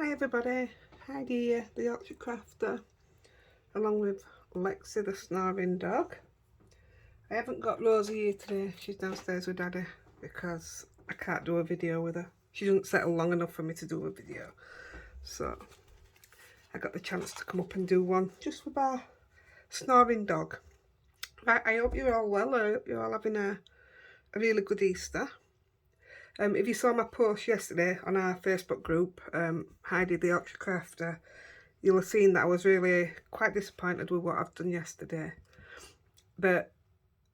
Hi everybody, Heidi the Yorkshire Crafter, along with Lexi the snoring dog. I haven't got Rosie here today, she's downstairs with Daddy because I can't do a video with her. She doesn't settle long enough for me to do a video. So I got the chance to come up and do one just with our snoring dog. Right, I hope you're all well, I hope you're all having a really good Easter. If you saw my post yesterday on our Facebook group, Heidi the Yorkshire Crafter, you'll have seen that I was really quite disappointed with what I've done yesterday. But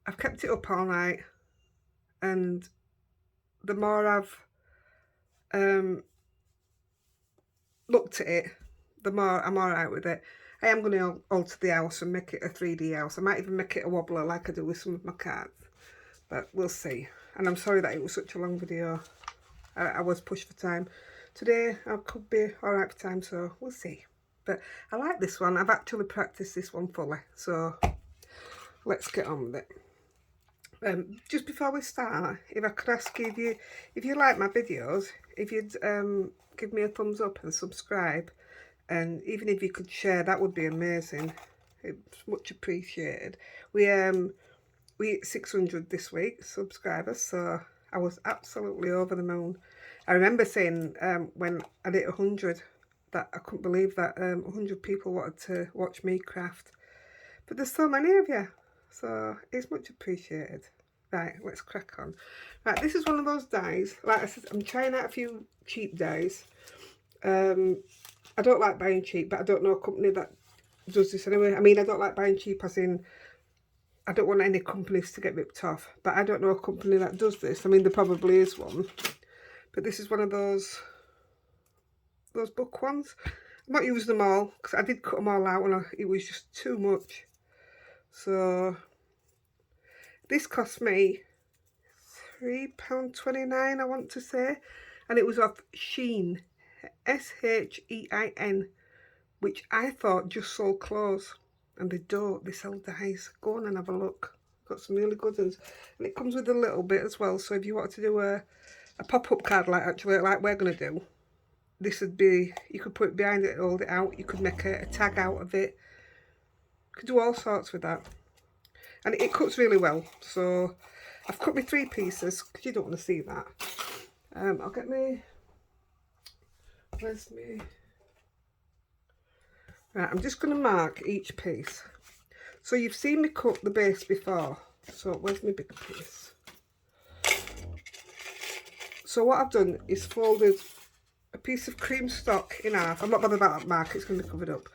I've kept it up all night, and the more I've looked at it, the more I'm alright with it. I am going to alter the house and make it a 3D house. I might even make it a wobbler like I do with some of my cards. But we'll see. And I'm sorry that it was such a long video. I was pushed for time. Today I could be alright for time, so we'll see. But I like this one. I've actually practiced this one fully. So let's get on with it. Just before we start, if I could ask you, if you like my videos, if you'd give me a thumbs up and subscribe, and even if you could share, that would be amazing. It's much appreciated. We hit 600 this week subscribers, so I was absolutely over the moon. I remember saying when I hit 100 that I couldn't believe that 100 people wanted to watch me craft, but there's so many of you, so it's much appreciated. Right, let's crack on. Right, this is one of those dies. Like I said, I'm trying out a few cheap dies. I don't like buying cheap, but I don't know a company that does this anyway. I mean, I don't like buying cheap as in I don't want any companies to get ripped off, but I don't know a company that does this. I mean, there probably is one, but this is one of those book ones. I'm not using them all because I did cut them all out and it was just too much. So this cost me £3.29, I want to say, and it was off Shein, Shein, which I thought just sold clothes, and they don't. They sell dies. Go on and have a look. Got some really good ones, and it comes with a little bit as well. So if you want to do a pop-up card like we're gonna do, this would be, you could put it behind it, hold it out. You could make a tag out of it. You could do all sorts with that, and it cuts really well. So I've cut me 3 pieces because you don't want to see that. I'll get me. Where's me? Right, I'm just going to mark each piece. So you've seen me cut the base before. So where's my big piece? So what I've done is folded a piece of cream stock in half. I'm not bothered about that mark, it's going to be covered up.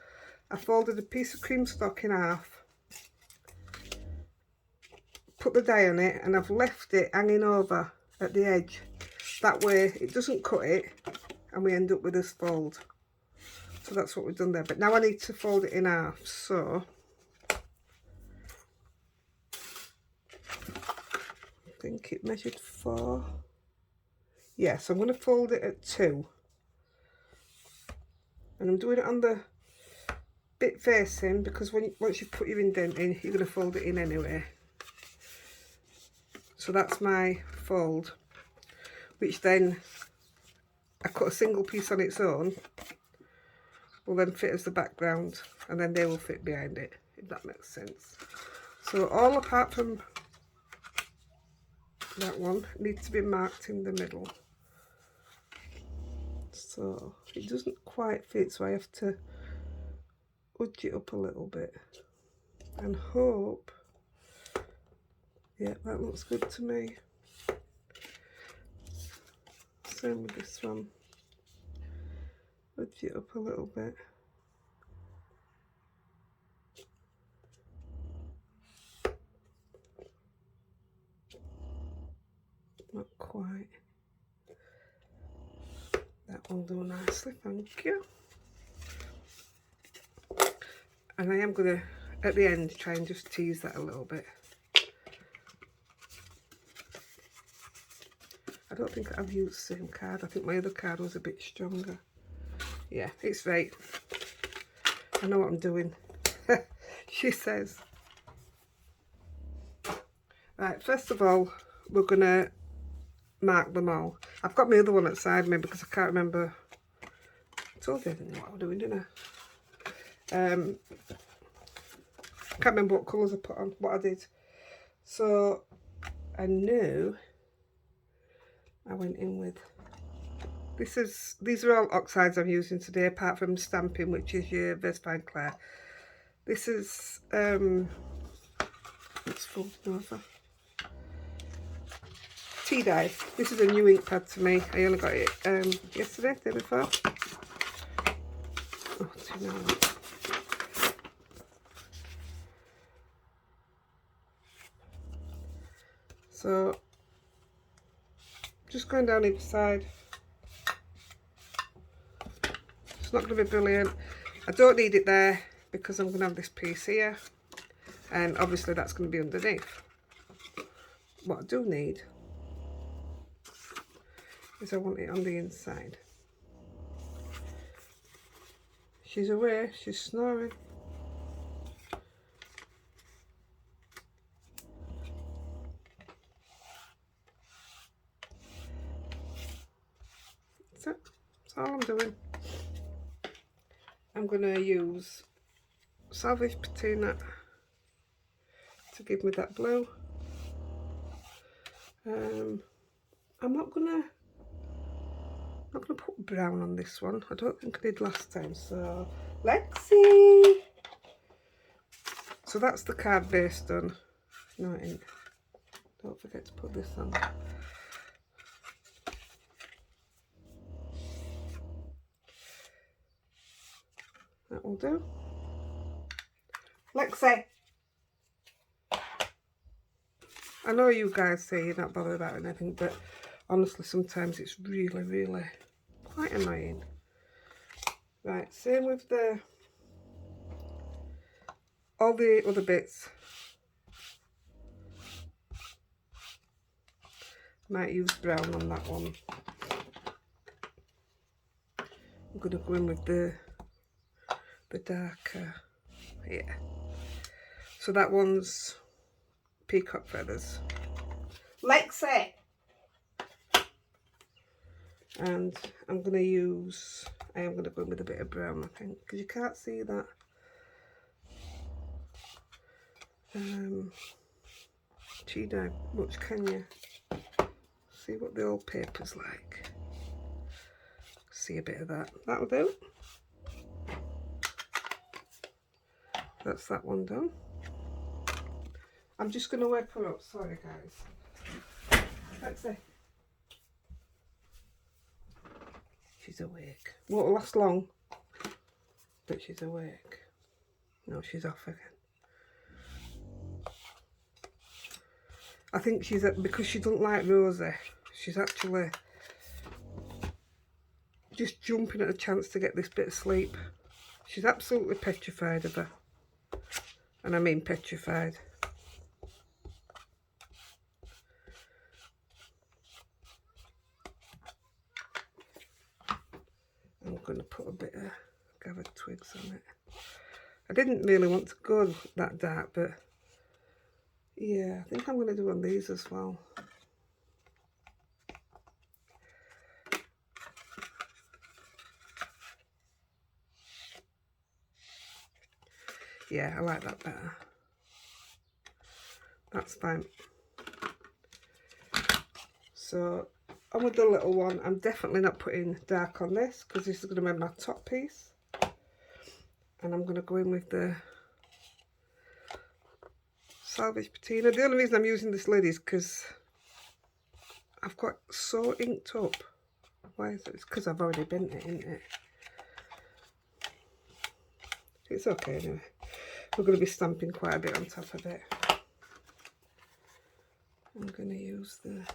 I folded a piece of cream stock in half, put the die on it, and I've left it hanging over at the edge. That way it doesn't cut it and we end up with this fold. So that's what we've done there. But now I need to fold it in half. So I think it measured 4. Yeah, so I'm going to fold it at 2. And I'm doing it on the bit facing because once you put your indent in, you're going to fold it in anyway. So that's my fold, which then I cut a single piece on its own, will then fit as the background, and then they will fit behind it, if that makes sense. So all apart from that one needs to be marked in the middle. So it doesn't quite fit, so I have to udge it up a little bit and hope, yeah, that looks good to me. Same with this one, udge it up a little bit. Not quite. That will do nicely, thank you. And I am going to, at the end, try and just tease that a little bit. I don't think I've used the same card. I think my other card was a bit stronger. Yeah, it's right. I know what I'm doing. She says. Right, first of all, we're going to mark them all. I've got my other one outside me because I can't remember told you I didn't know what I was doing, didn't I? Can't remember what colours I put on, what I did. So I knew I went in with, these are all oxides I'm using today, apart from stamping, which is your Vespa Claire. This is it's folding over. Tea dye. This is a new ink pad to me. I only got it yesterday, the day before. Oh, £2. So just going down each side. It's not going to be brilliant. I don't need it there because I'm going to have this piece here, and obviously that's going to be underneath. What I do need is I want it on the inside. She's away, she's snoring. That's it. That's all I'm doing. I'm going to use salvage patina to give me that blue. I'm not gonna put brown on this one. I don't think I did last time, so let's see. So that's the card base done. No ink. Don't forget to put this on. That will do. Lexi, I know you guys say you're not bothered about anything, but honestly sometimes it's really, really quite annoying. Right, same with all the other bits. Might use brown on that one. I'm going to go in with the darker here. So that one's peacock feathers. Lexi! And I am going to go in with a bit of brown, I think, because you can't see that. Tea dye much, can you? See what the old paper's like. See a bit of that. That'll do. That's that one done. I'm just going to wake her up. Sorry, guys. Let's see. She's awake. Won't last long, but she's awake. No, she's off again. I think she's because she doesn't like Rosie. She's actually just jumping at a chance to get this bit of sleep. She's absolutely petrified of her. And I mean petrified. I'm going to put a bit of gathered twigs on it. I didn't really want to go that dark, but yeah, I think I'm going to do on these as well. Yeah, I like that better. That's fine. So on with the little one, I'm definitely not putting dark on this because this is going to be my top piece. And I'm going to go in with the salvage patina. The only reason I'm using this lid is because I've got so inked up. Why is it? It's because I've already bent it, isn't it? It's okay anyway. We're going to be stamping quite a bit on top of it. I'm going to use the...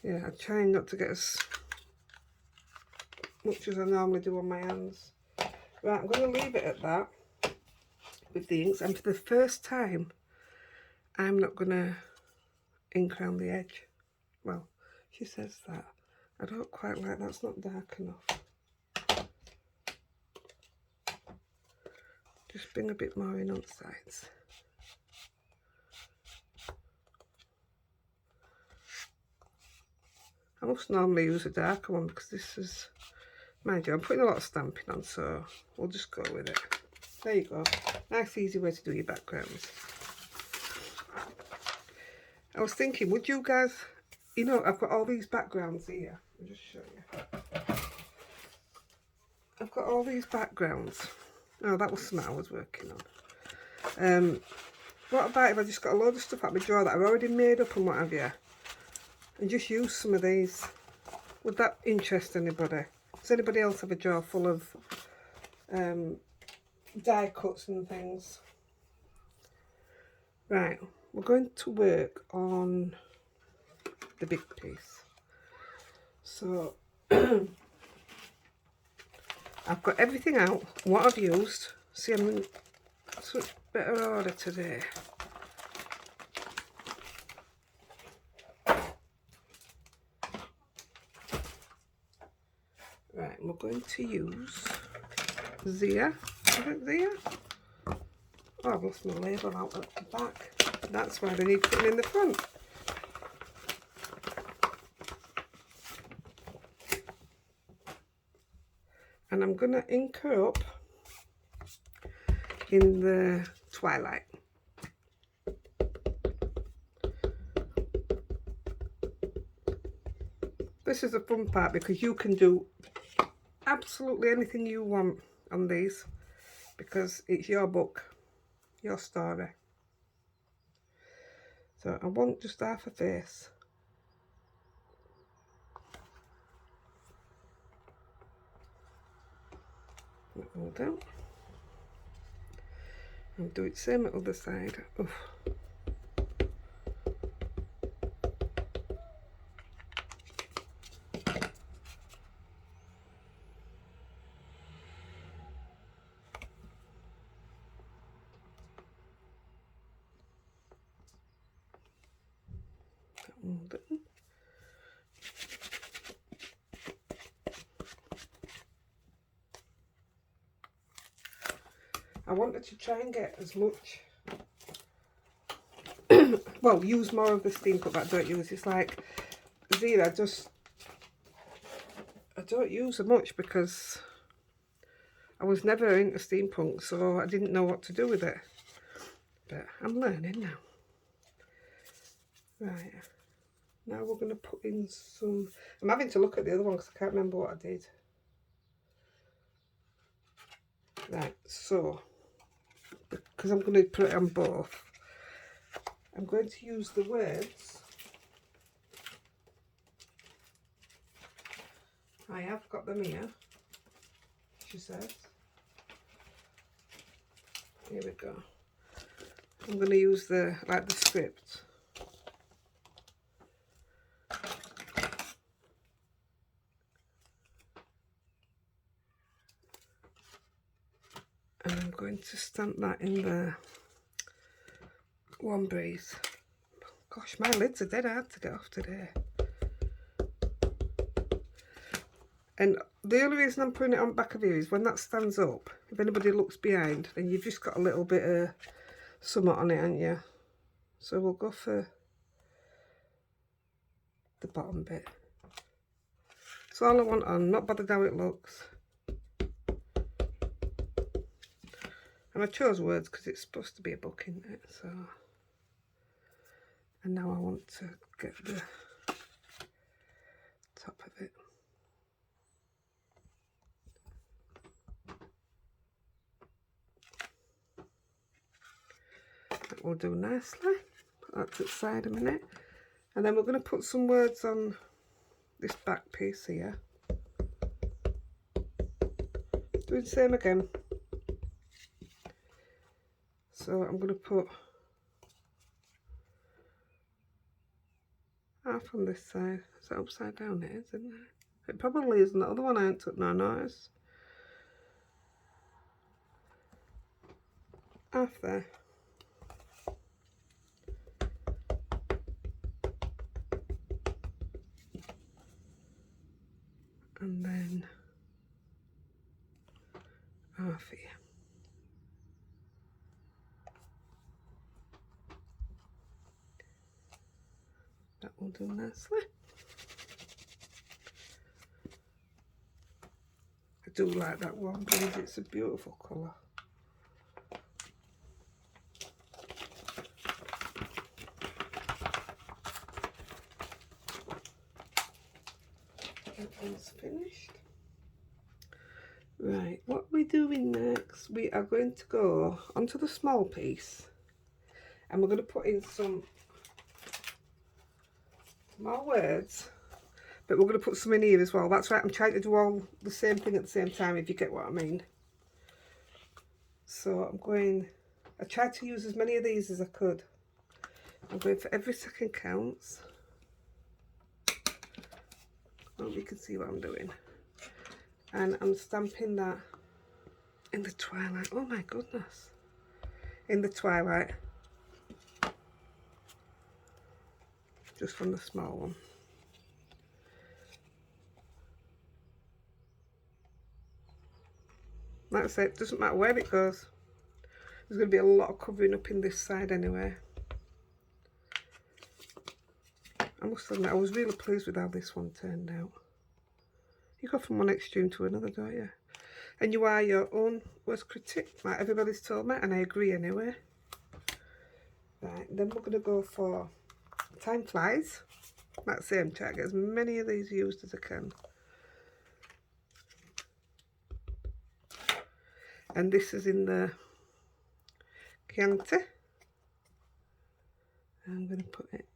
Yeah, I'm trying not to get as much as I normally do on my hands. Right, I'm going to leave it at that with the inks. And for the first time, I'm not going to ink around the edge. Well, she says that. I don't quite like that. It's not dark enough. Just bring a bit more in on sides. I must normally use a darker one because this is, mind you, I'm putting a lot of stamping on, so we'll just go with it. There you go. Nice easy way to do your backgrounds. I was thinking, would you guys, you know, I've got all these backgrounds here. I'll just show you. I've got all these backgrounds. Oh, that was something I was working on. What about if I just got a load of stuff out of my drawer that I've already made up and what have you, and just use some of these? Would that interest anybody? Does anybody else have a drawer full of die cuts and things? Right, we're going to work on the big piece. So I've got everything out, what I've used. See, I'm in such better order today. Right, we're going to use Zia. Is it Zia? Oh, I've lost my label out at the back. That's why they need putting in the front. And I'm going to ink her up in the twilight. This is the fun part because you can do absolutely anything you want on these because it's your book, your story. So I want just half a face. That will do. And do it same at the other side. Oof. That will do. I wanted to try and get as much, well, use more of the steampunk that I don't use. It's like Zira, I don't use so much because I was never into steampunk, so I didn't know what to do with it. But I'm learning now. Right, now we're going to put in some, I'm having to look at the other one because I can't remember what I did. Right, so, because I'm going to put it on both, I'm going to use the words. I have got them here, she says. Here we go. I'm going to use the script. And I'm going to stamp that in the One Breeze. Gosh, my lids are dead hard to get off today. And the only reason I'm putting it on back of here is when that stands up, if anybody looks behind, then you've just got a little bit of somewhat on it, haven't you? So we'll go for the bottom bit. That's all I want on, not bothered how it looks. And I chose words because it's supposed to be a book, isn't it? So, and now I want to get the top of it. That will do nicely. Put that to the side a minute. And then we're going to put some words on this back piece here. Do the same again. So I'm going to put half on this side. Is that upside down? It is, isn't it? It probably isn't. The other one I ain't took no notice. Half there. And then half here. That will do nicely. do like that one because it's a beautiful colour. That one's finished. Right, what we're doing next, we are going to go onto the small piece and we're going to put in some more words, but we're going to put some in here as well. That's right, I'm trying to do all the same thing at the same time, if you get what I mean. So I tried to use as many of these as I could. I'm going for every second counts. I hope you can see what I'm doing. And I'm stamping that in the twilight. Oh my goodness. In the twilight. Just from the small one. Like I said, it doesn't matter where it goes. There's going to be a lot of covering up in this side anyway. I must admit, I was really pleased with how this one turned out. You go from one extreme to another, don't you? And you are your own worst critic, like everybody's told me, and I agree anyway. Right, then we're going to go for Time Flies. Like I say, I'm trying to get as many of these used as I can. And this is in the Chianti. I'm going to put it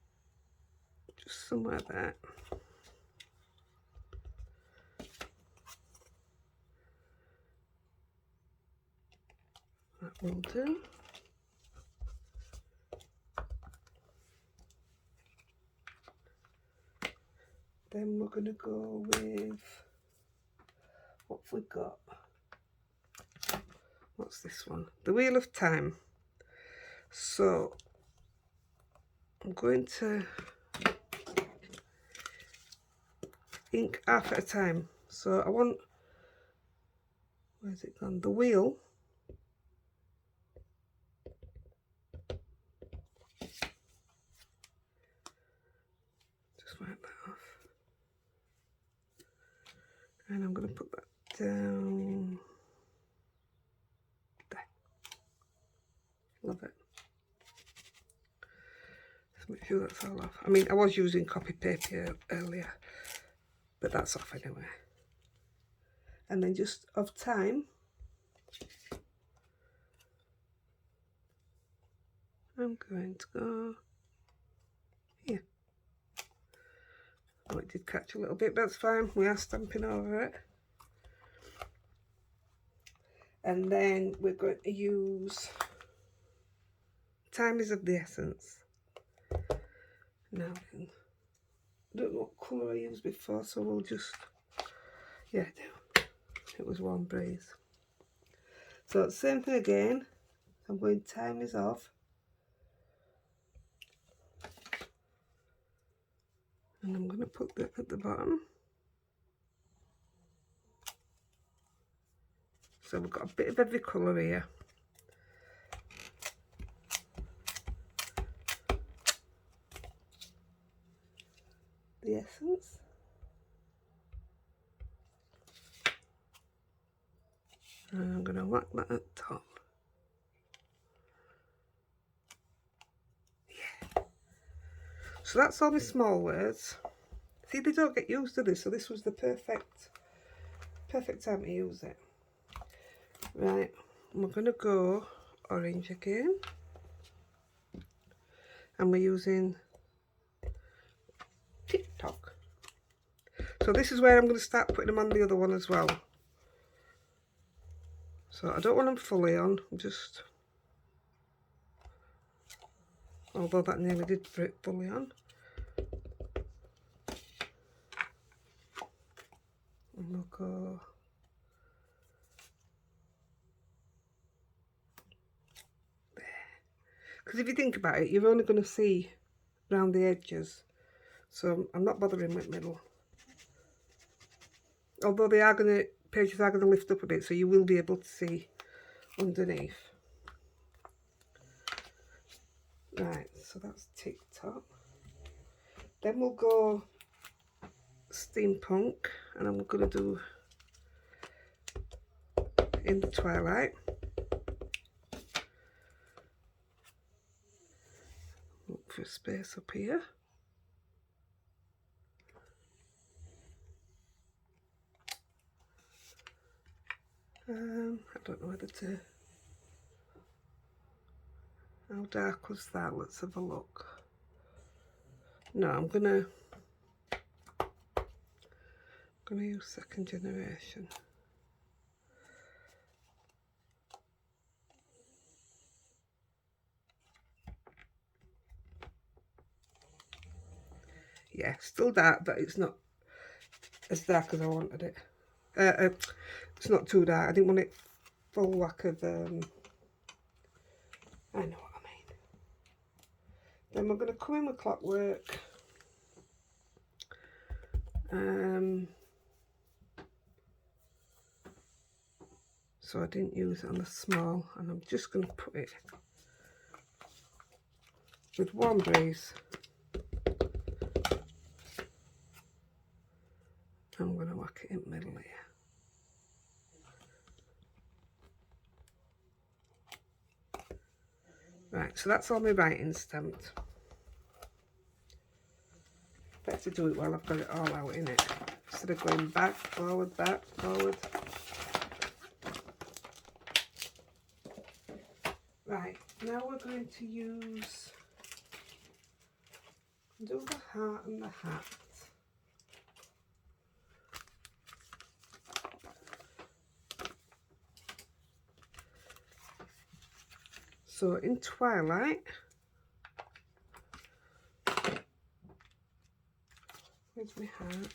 just somewhere there. That will do. Then we're going to go with, what have we got? What's this one? The Wheel of Time. So I'm going to ink half at a time. So I want, where's it gone? The wheel. Just wipe that off. And I'm going to put that down there. Love it. Just make sure that's all off. I mean, I was using copy paper earlier, but that's off anyway. And then just of time, I'm going to go here. Oh, it did catch a little bit, but that's fine. We are stamping over it. And then we're going to use Time is of the Essence. Now, I don't know what colour I used before, so we'll just, yeah, I do. It was Warm Breeze. So same thing again. I'm going Time is of. And I'm going to put that at the bottom. So we've got a bit of every colour here. The Essence. And I'm going to whack that at the top. Yeah. So that's all my small words. See, they don't get used to this, so this was the perfect time to use it. Right, we're going to go orange again. And we're using TikTok. So this is where I'm going to start putting them on the other one as well. So I don't want them fully on, I'm just, although that nearly did put it fully on. And we'll go there. Because if you think about it, you're only going to see around the edges. So I'm not bothering with middle. Although they are going to, pages are going to lift up a bit, so you will be able to see underneath. Right, so that's TikTok. Then we'll go steampunk, and I'm going to do in the twilight. Look for a space up here. I don't know whether to... How dark was that? Let's have a look. No, I'm gonna use second generation. Yeah, still dark, but it's not as dark as I wanted it. It's not too dark. I didn't want it full whack of I know what I mean. Then we're going to come in with clockwork. So I didn't use it on the small, and I'm just going to put it with Warm Breeze. I'm going to whack it in the middle here. Right, so that's all my writing stamped. Better do it while I've got it all out in it, instead of going back, forward, forward. Right, now we're going to do the heart and the hat. So in Twilight, where's my heart?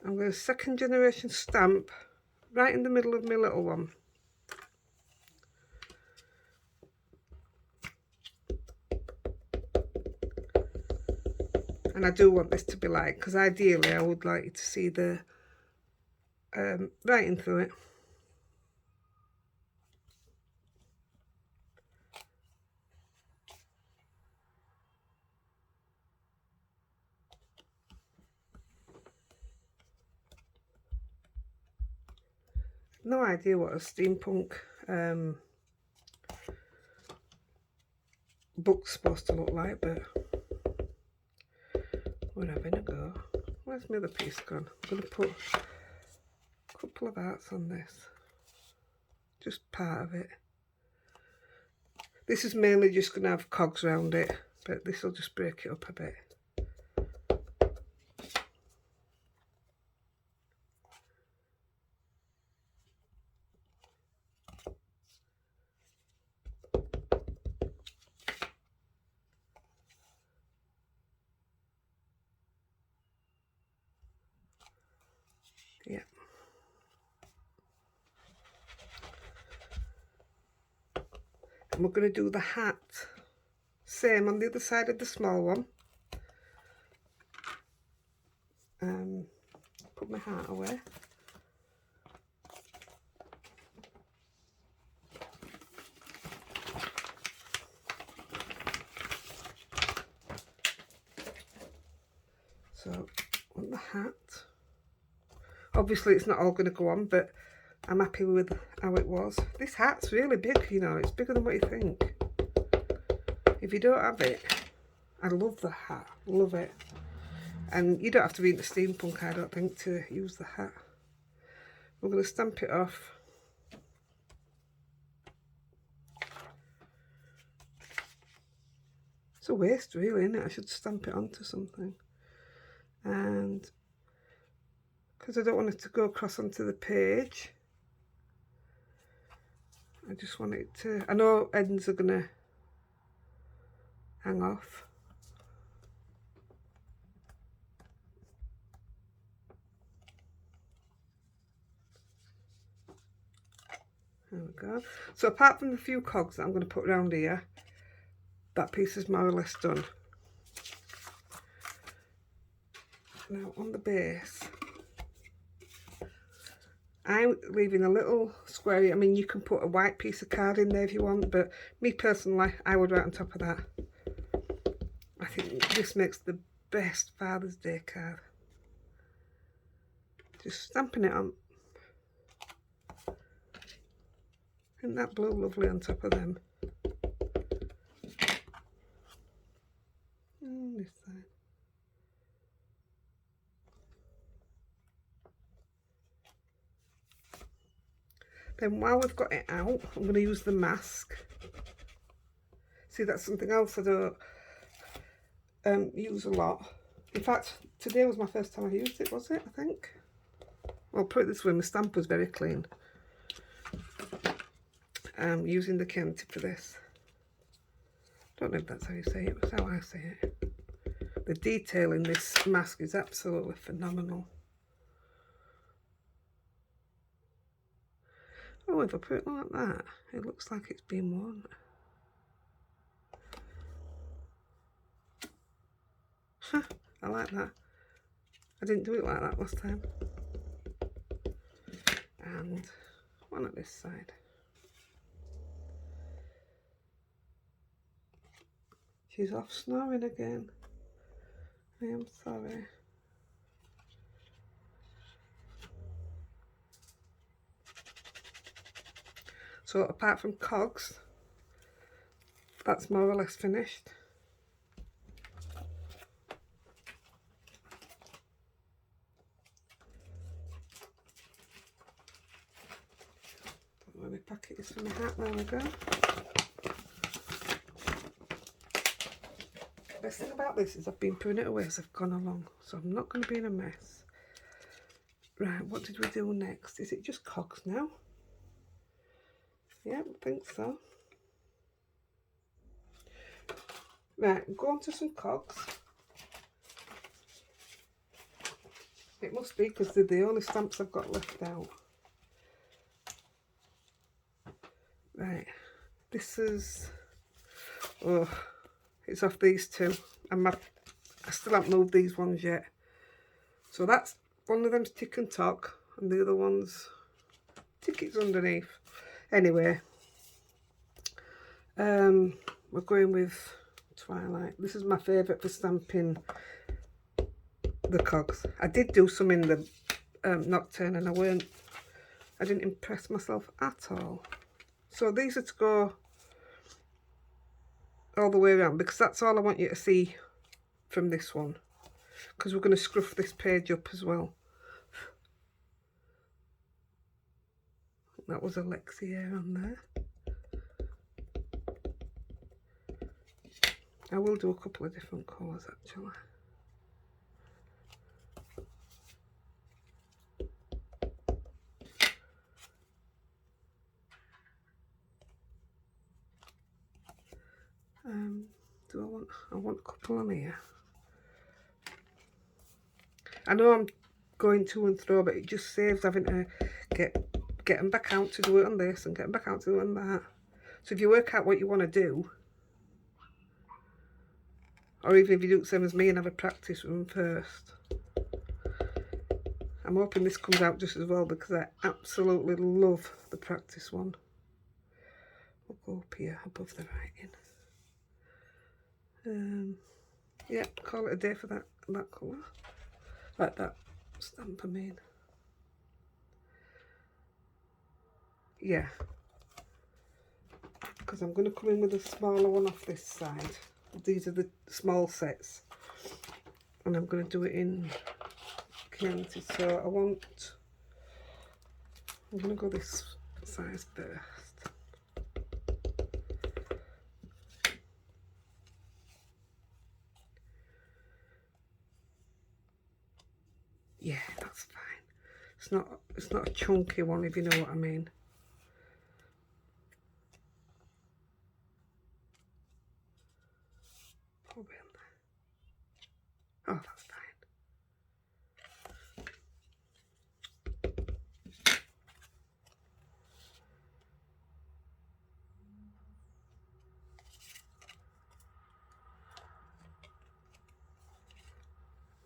I'm going to second generation stamp right in the middle of my little one. And I do want this to be light, because ideally I would like you to see the writing through it. No idea what a steampunk book's supposed to look like, but we're having a go. Where's my other piece gone? I'm going to put a couple of hearts on this, just part of it. This is mainly just going to have cogs around it, but this will just break it up a bit. Yeah. And we're going to do the hat. Same on the other side of the small one. Put my hat away. So on the hat, obviously it's not all going to go on, but I'm happy with how it was. This hat's really big, you know, it's bigger than what you think. If you don't have it, I love the hat, love it. And you don't have to be into steampunk, I don't think, to use the hat. We're going to stamp it off. It's a waste really, isn't it? I should stamp it onto something. And because I don't want it to go across onto the page, I just want it to, I know ends are going to hang off. There we go. So apart from the few cogs that I'm going to put around here, that piece is more or less done. Now on the base, I'm leaving a little square. I mean, you can put a white piece of card in there if you want, but me personally, I would write on top of that. I think this makes the best Father's Day card. Just stamping it on. Isn't that blue lovely on top of them? And this side. Then while we've got it out, I'm going to use the mask. See, that's something else I don't use a lot. In fact, today was my first time I used it, was it? I think. Well, put it this way, my stamp was very clean. Using the Kent for this. Don't know if that's how you say it, but that's how I say it. The detail in this mask is absolutely phenomenal. Oh, if I put it like that, it looks like it's been worn. I like that. I didn't do it like that last time. And one at this side. She's off snoring again. I am sorry. So apart from cogs, that's more or less finished. Don't know where my packet is for my hat. There we go. The best thing about this is I've been putting it away as I've gone along, so I'm not going to be in a mess. Right, what did we do next? Is it just cogs now? Yeah, I think so. Right, go on to some cogs. It must be because they're the only stamps I've got left out. Right, this is, oh, it's off these two, and I still haven't moved these ones yet. So that's one of them's tick and tock, and the other one's tickets underneath. Anyway, we're going with Twilight. This is my favourite for stamping the cogs. I did do some in the Nocturne, and I didn't impress myself at all. So these are to go all the way around, because that's all I want you to see from this one, because we're going to scruff this page up as well. That was a Lexi hair on there. I will do a couple of different colours actually. I want a couple on here. I know I'm going to and through, but it just saves having to get them back out to do it on this and get them back out to do it on that. So if you work out what you want to do, or even if you do the same as me and have a practice with them first. I'm hoping this comes out just as well, because I absolutely love the practice one. We'll go up here above the writing. Yeah, call it a day for that colour. Like that stamp, I mean. Yeah. Because I'm going to come in with a smaller one off this side. These are the small sets. And I'm going to do it in Chianti. So I'm going to go this size first. Yeah, that's fine. It's not a chunky one, if you know what I mean. Probably on there. Oh, that's fine.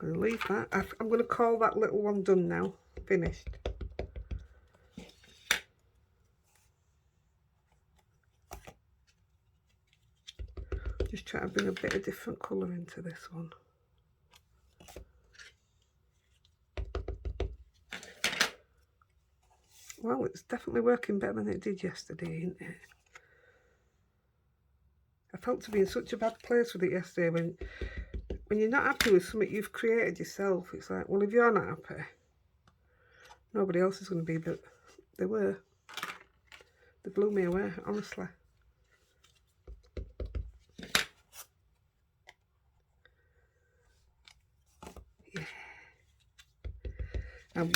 I'm going to leave that. I'm going to call that little one done now. Finished. Just try to bring a bit of different colour into this one. Well, it's definitely working better than it did yesterday, isn't it? I felt to be in such a bad place with it yesterday. When you're not happy with something you've created yourself, it's like, well, if you're not happy, nobody else is going to be. But they were. They blew me away, honestly. Yeah. I'll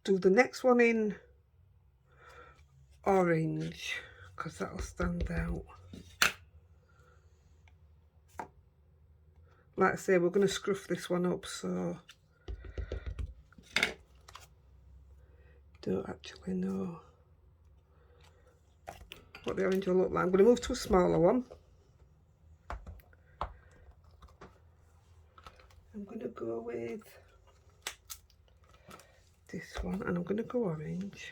do the next one in orange, because that'll stand out. Like I say, we're going to scruff this one up, so don't actually know what the orange will look like. I'm going to move to a smaller one. I'm going to go with this one, and I'm going to go orange.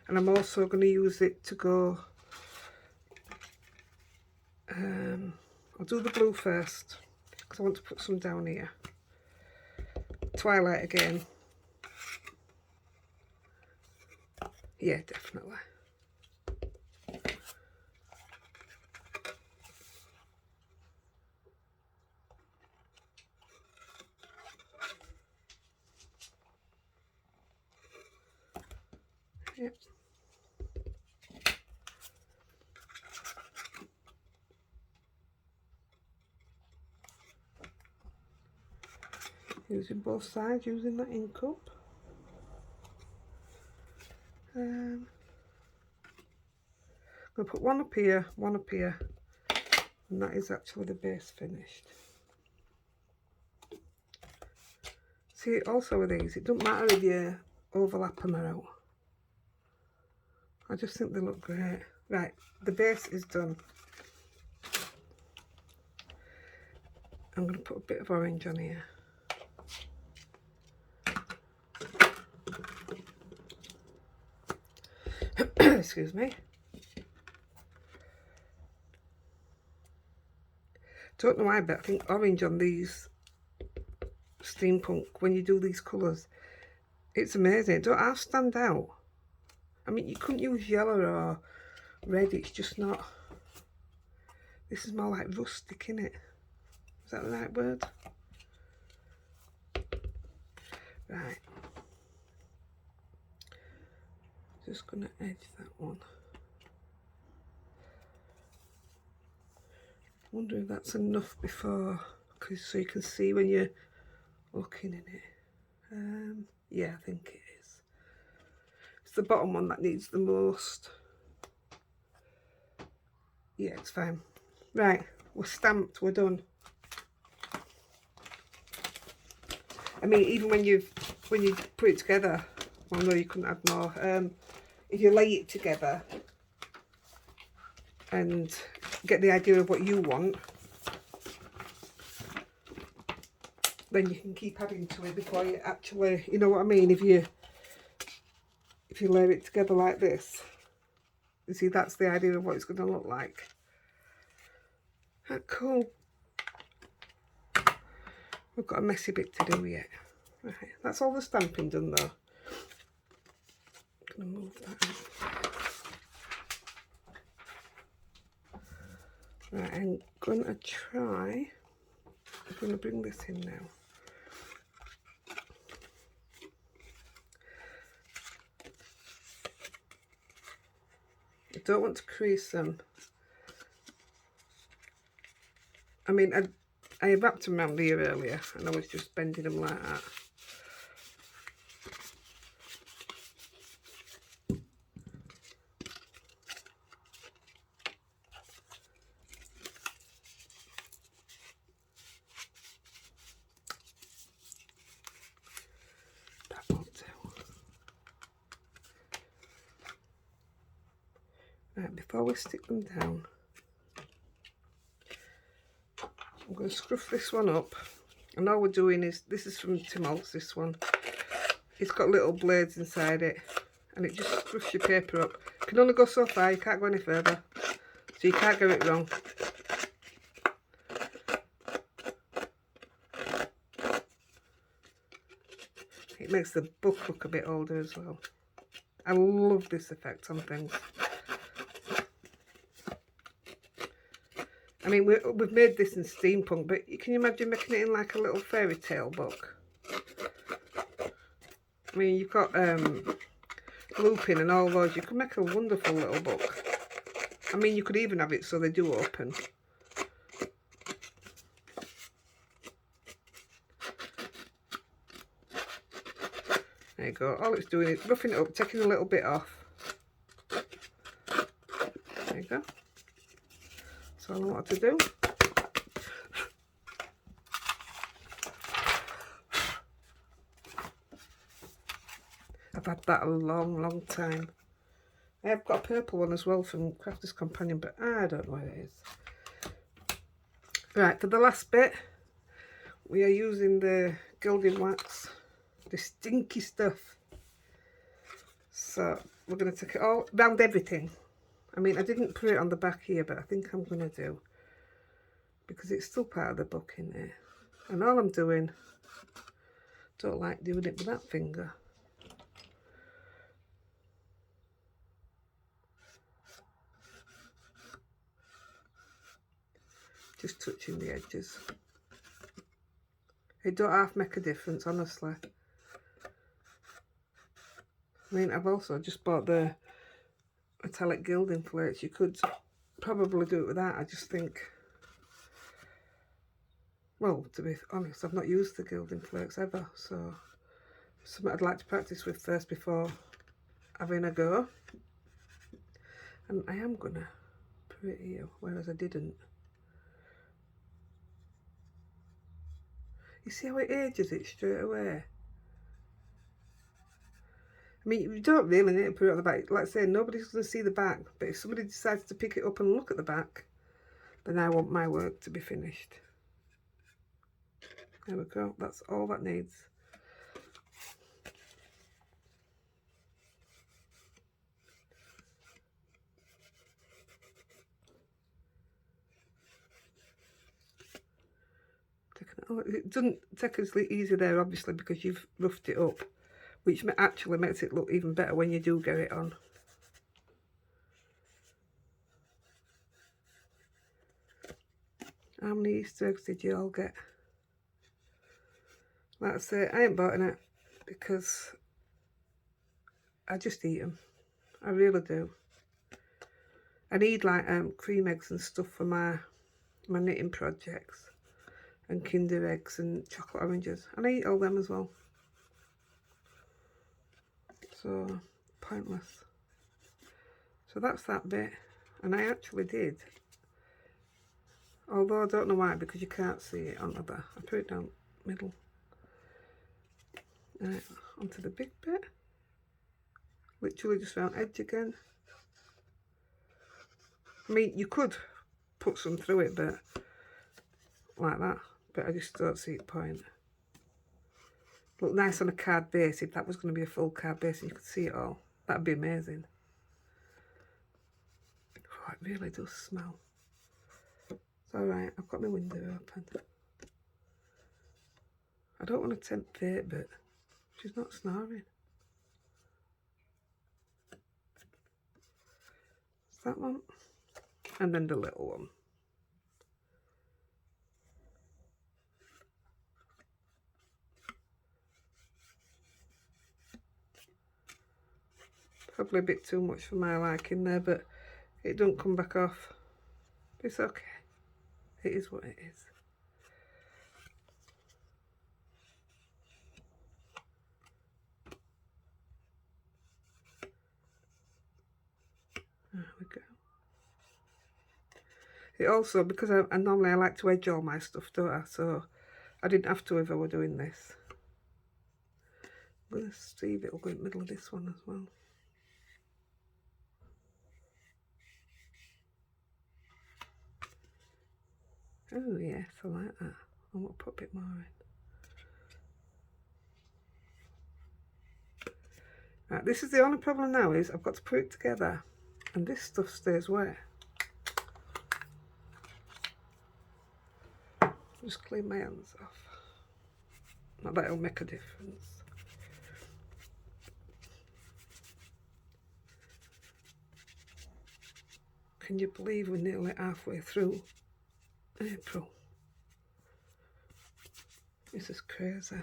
And I'm also going to use it to go, I'll do the blue first, because I want to put some down here. Twilight again. Yeah, definitely. Yep. Using both sides, using that ink cup. I'm going to put one up here, and that is actually the base finished. See, also with these, it doesn't matter if you overlap them out. I just think they look great. Right, the base is done. I'm going to put a bit of orange on here. Excuse me. Don't know why, but I think orange on these steampunk, when you do these colours, it's amazing. It don't half stand out. I mean, you couldn't use yellow or red, it's just not. This is more like rustic, innit? Is that the right word? Right. Just gonna edge that one. Wonder if that's enough before, so you can see when you're looking in it. Yeah, I think it is. It's the bottom one that needs the most. Yeah, it's fine. Right, we're stamped, we're done. I mean, even when you put it together, well, no, you couldn't add more. If you lay it together and get the idea of what you want, then you can keep adding to it before you actually, you know what I mean? If you layer it together like this, you see, that's the idea of what it's going to look like. That's cool. We've got a messy bit to do yet. Right, that's all the stamping done though. I'm going to move that out. Right, I'm going to try, I'm going to bring this in now. I don't want to crease them. I mean, I wrapped them around here earlier and I was just bending them like that. That won't do. Right, before we stick them down, I'm going to scruff this one up, and all we're doing is, this is from Tim Holtz, this one. It's got little blades inside it, and it just scruffs your paper up. You can only go so far, you can't go any further, so you can't get it wrong. It makes the book look a bit older as well. I love this effect on things. I mean, we've made this in steampunk, but can you imagine making it in like a little fairy tale book? I mean, you've got looping and all those. You could make a wonderful little book. I mean, you could even have it so they do open. There you go. All it's doing is roughing it up, taking a little bit off. There you go. That's all I want to do. I've had that a long, long time. I have got a purple one as well from Crafter's Companion, but I don't know what it is. Right, for the last bit, we are using the gilding wax, the stinky stuff. So we're going to take it all round everything. I mean, I didn't put it on the back here, but I think I'm going to do, because it's still part of the book in there. And all I'm doing, don't like doing it with that finger. Just touching the edges. It don't half make a difference, honestly. I mean, I've also just bought the metallic gilding flakes. You could probably do it with that. I just think, well, to be honest, I've not used the gilding flakes ever, so something I'd like to practice with first before having a go. And I am gonna put it here, whereas I didn't. You see how it ages it straight away? I mean, you don't really need to put it on the back. Like I say, nobody's going to see the back. But if somebody decides to pick it up and look at the back, then I want my work to be finished. There we go. That's all that needs. It doesn't take as easy there, obviously, because you've roughed it up, which actually makes it look even better when you do get it on. How many Easter eggs did you all get? Like I say, I ain't bought it because I just eat them. I really do. I need like cream eggs and stuff for my knitting projects, and Kinder eggs and chocolate oranges, and I eat all them as well. So pointless. So that's that bit, and I actually did, although I don't know why, because you can't see it on the, I put it down middle. Right, onto the big bit, literally just round edge again. I mean, you could put some through it, but like that, but I just don't see the point. Look nice on a card base. If that was going to be a full card base and you could see it all, that'd be amazing. Oh, it really does smell. It's alright, I've got my window open. I don't want to tempt fate, but she's not snoring. It's that one, and then the little one. Probably a bit too much for my liking there, but it don't come back off. It's okay. It is what it is. There we go. It also, because I normally I like to edge all my stuff, don't I? So I didn't have to if I were doing this. I'm going to see if it'll go in the middle of this one as well. Oh yes, I like that. I want to put a bit more in. Right, this is the only problem now, is I've got to put it together and this stuff stays wet. Just clean my hands off. Not that it'll make a difference. Can you believe we're nearly halfway through April? This is crazy.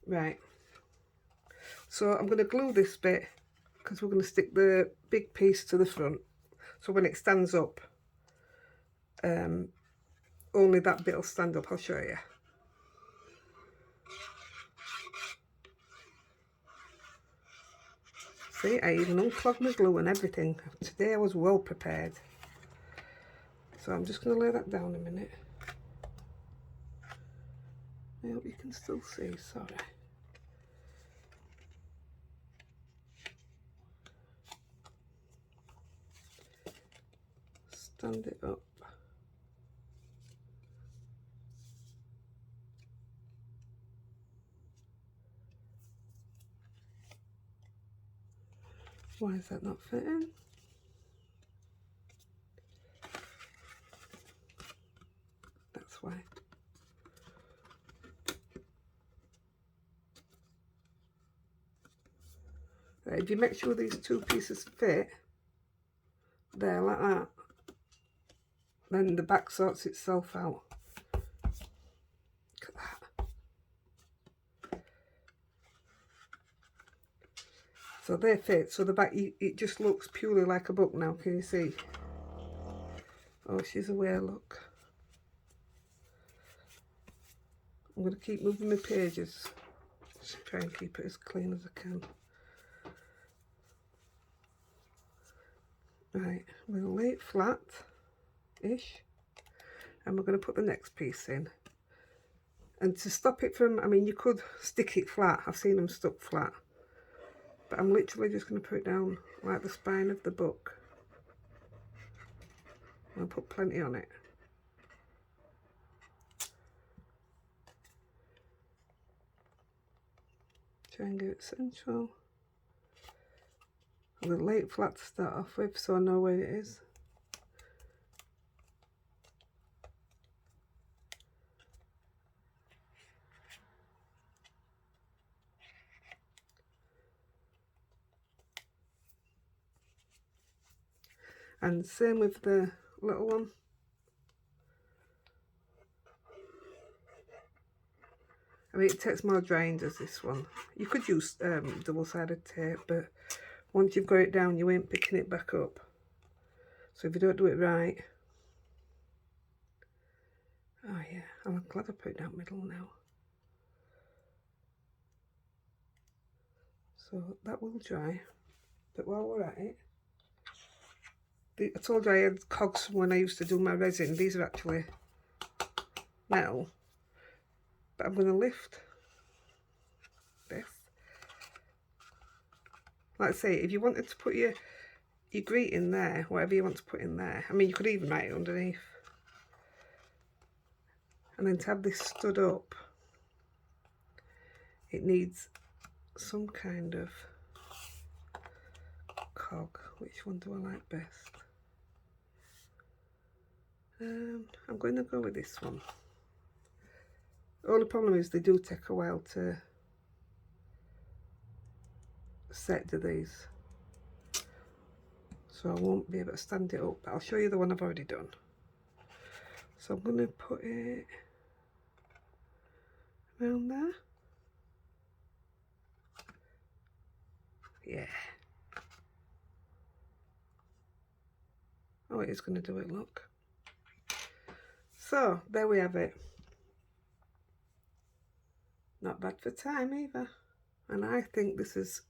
Right. So I'm going to glue this bit because we're going to stick the big piece to the front. So when it stands up, only that bit will stand up. I'll show you. See, I even unclogged my glue and everything. Today I was well prepared. So I'm just going to lay that down a minute. I hope you can still see, sorry. Stand it up. Why is that not fitting? That's why. Right, if you make sure these two pieces fit there like that, then the back sorts itself out. Look at that. So they fit. So the back, it just looks purely like a book now. Can you see? Oh, she's away, look. I'm going to keep moving my pages. Just try and keep it as clean as I can. Right, we'll lay it flat-ish. And we're going to put the next piece in. And to stop it from, I mean, you could stick it flat. I've seen them stuck flat. But I'm literally just going to put it down like the spine of the book. I'll put plenty on it. Try and get it central. I'm going to lay it flat to start off with so I know where it is. And same with the little one. I mean, it takes more drying does this one. You could use double-sided tape, but once you've got it down, you ain't picking it back up. So if you don't do it right... Oh yeah, I'm glad I put it down middle now. So that will dry. But while we're at it, I told you I had cogs from when I used to do my resin. These are actually metal. But I'm going to lift this. Like I say, if you wanted to put your greeting there, whatever you want to put in there. I mean, you could even write it underneath. And then to have this stood up, it needs some kind of cog. Which one do I like best? I'm going to go with this one. The only problem is they do take a while to set to these. So I won't be able to stand it up, but I'll show you the one I've already done. So I'm going to put it around there. Yeah. Oh, it is going to do it, look. So, there we have it. Not bad for time either. And I think this is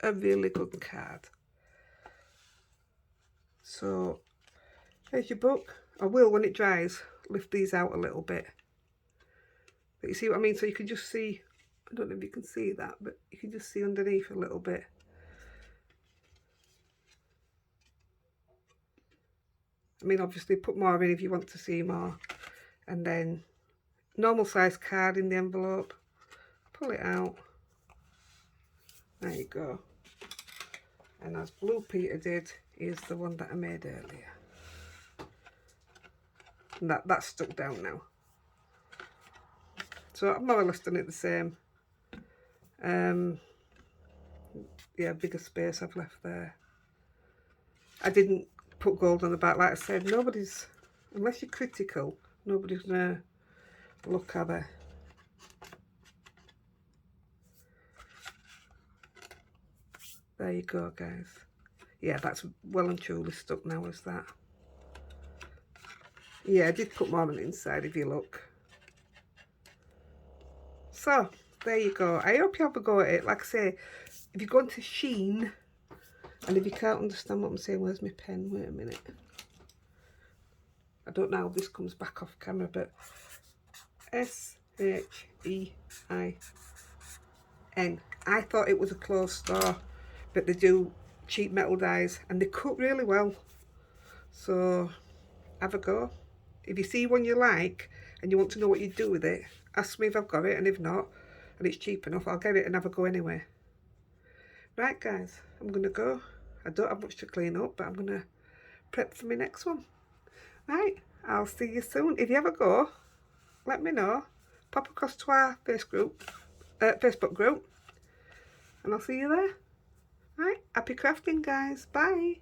a really good card. So, there's your book. I will, when it dries, lift these out a little bit. But you see what I mean? So you can just see, I don't know if you can see that, but you can just see underneath a little bit. I mean, obviously put more in if you want to see more. And then normal size card in the envelope. Pull it out. There you go. And as Blue Peter did, here's the one that I made earlier. And that's stuck down now. So I've more or less done it the same. Yeah, bigger space I've left there. I didn't put gold on the back. Like I said, nobody's, unless you're critical, nobody's gonna look at it. There you go, guys. Yeah, that's well and truly stuck now, is that? Yeah, I did put more on the inside if you look. So, there you go. I hope you have a go at it. Like I say, if you go into Sheen, and if you can't understand what I'm saying, where's my pen? Wait a minute. I don't know how this comes back off camera, but S-H-E-I-N. I thought it was a closed store, but they do cheap metal dies, and they cut really well. So, have a go. If you see one you like, and you want to know what you do with it, ask me if I've got it, and if not, and it's cheap enough, I'll get it and have a go anyway. Right, guys, I'm going to go. I don't have much to clean up, but I'm going to prep for my next one. Right, I'll see you soon. If you have a go, let me know. Pop across to our Facebook group, and I'll see you there. Right, happy crafting, guys. Bye.